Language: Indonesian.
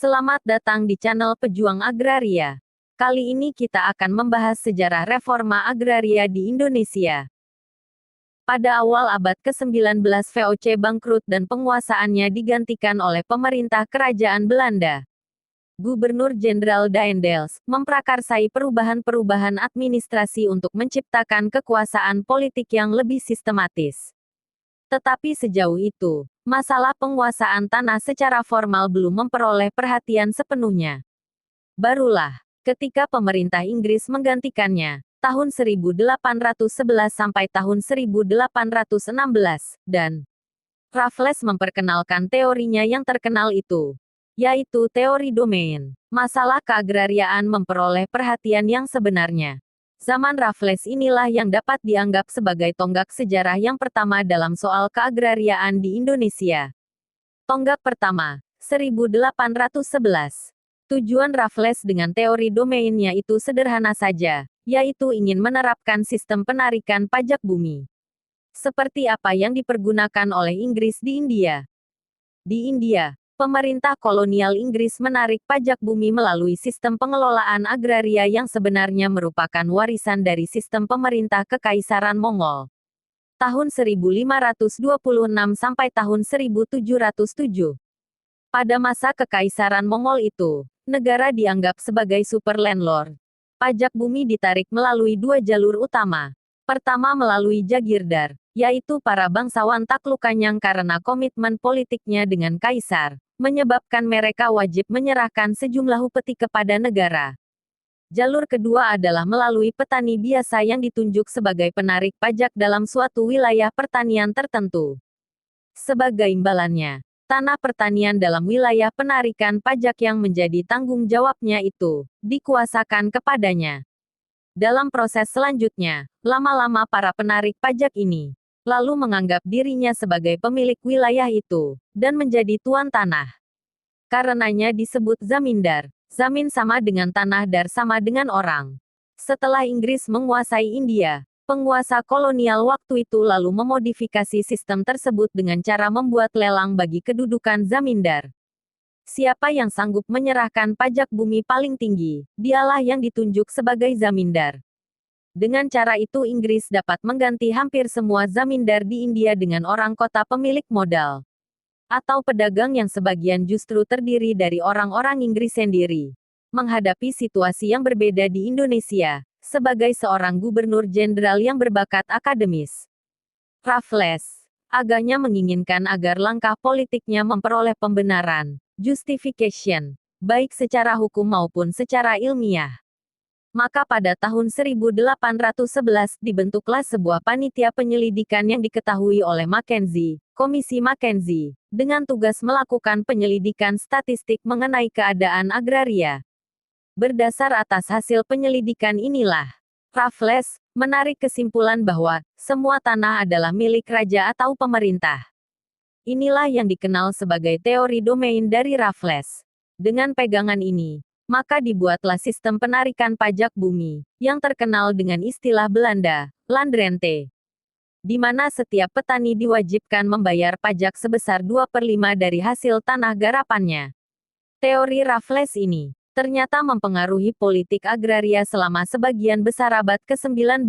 Selamat datang di channel Pejuang Agraria. Kali ini kita akan membahas sejarah reforma agraria di Indonesia. Pada awal abad ke-19 VOC bangkrut dan penguasaannya digantikan oleh pemerintah Kerajaan Belanda. Gubernur Jenderal Daendels memprakarsai perubahan-perubahan administrasi untuk menciptakan kekuasaan politik yang lebih sistematis. Tetapi sejauh itu, masalah penguasaan tanah secara formal belum memperoleh perhatian sepenuhnya. Barulah, ketika pemerintah Inggris menggantikannya, tahun 1811 sampai tahun 1816, dan Raffles memperkenalkan teorinya yang terkenal itu, yaitu teori domain. Masalah keagrariaan memperoleh perhatian yang sebenarnya. Zaman Raffles inilah yang dapat dianggap sebagai tonggak sejarah yang pertama dalam soal keagrariaan di Indonesia. Tonggak pertama, 1811. Tujuan Raffles dengan teori domainnya itu sederhana saja, yaitu ingin menerapkan sistem penarikan pajak bumi. Seperti apa yang dipergunakan oleh Inggris di India. Di India, pemerintah kolonial Inggris menarik pajak bumi melalui sistem pengelolaan agraria yang sebenarnya merupakan warisan dari sistem pemerintah Kekaisaran Mongol. Tahun 1526 sampai tahun 1707. Pada masa Kekaisaran Mongol itu, negara dianggap sebagai super landlord. Pajak bumi ditarik melalui dua jalur utama. Pertama melalui Jagirdar, yaitu para bangsawan Taklukanyang karena komitmen politiknya dengan Kaisar, menyebabkan mereka wajib menyerahkan sejumlah upeti kepada negara. Jalur kedua adalah melalui petani biasa yang ditunjuk sebagai penarik pajak dalam suatu wilayah pertanian tertentu. Sebagai imbalannya, tanah pertanian dalam wilayah penarikan pajak yang menjadi tanggung jawabnya itu, dikuasakan kepadanya. Dalam proses selanjutnya, lama-lama para penarik pajak ini lalu menganggap dirinya sebagai pemilik wilayah itu, dan menjadi tuan tanah. Karenanya disebut zamindar. Zamin sama dengan tanah, dar sama dengan orang. Setelah Inggris menguasai India, penguasa kolonial waktu itu lalu memodifikasi sistem tersebut dengan cara membuat lelang bagi kedudukan zamindar. Siapa yang sanggup menyerahkan pajak bumi paling tinggi, dialah yang ditunjuk sebagai zamindar. Dengan cara itu Inggris dapat mengganti hampir semua zamindar di India dengan orang kota pemilik modal. Atau pedagang yang sebagian justru terdiri dari orang-orang Inggris sendiri. Menghadapi situasi yang berbeda di Indonesia, sebagai seorang gubernur jenderal yang berbakat akademis, Raffles agaknya menginginkan agar langkah politiknya memperoleh pembenaran, justification, baik secara hukum maupun secara ilmiah. Maka pada tahun 1811 dibentuklah sebuah panitia penyelidikan yang diketahui oleh Mackenzie, Komisi Mackenzie, dengan tugas melakukan penyelidikan statistik mengenai keadaan agraria. Berdasar atas hasil penyelidikan inilah, Raffles menarik kesimpulan bahwa semua tanah adalah milik raja atau pemerintah. Inilah yang dikenal sebagai teori domain dari Raffles. Dengan pegangan ini, maka dibuatlah sistem penarikan pajak bumi, yang terkenal dengan istilah Belanda, landrente, di mana setiap petani diwajibkan membayar pajak sebesar 2/5 dari hasil tanah garapannya. Teori Raffles ini ternyata mempengaruhi politik agraria selama sebagian besar abad ke-19.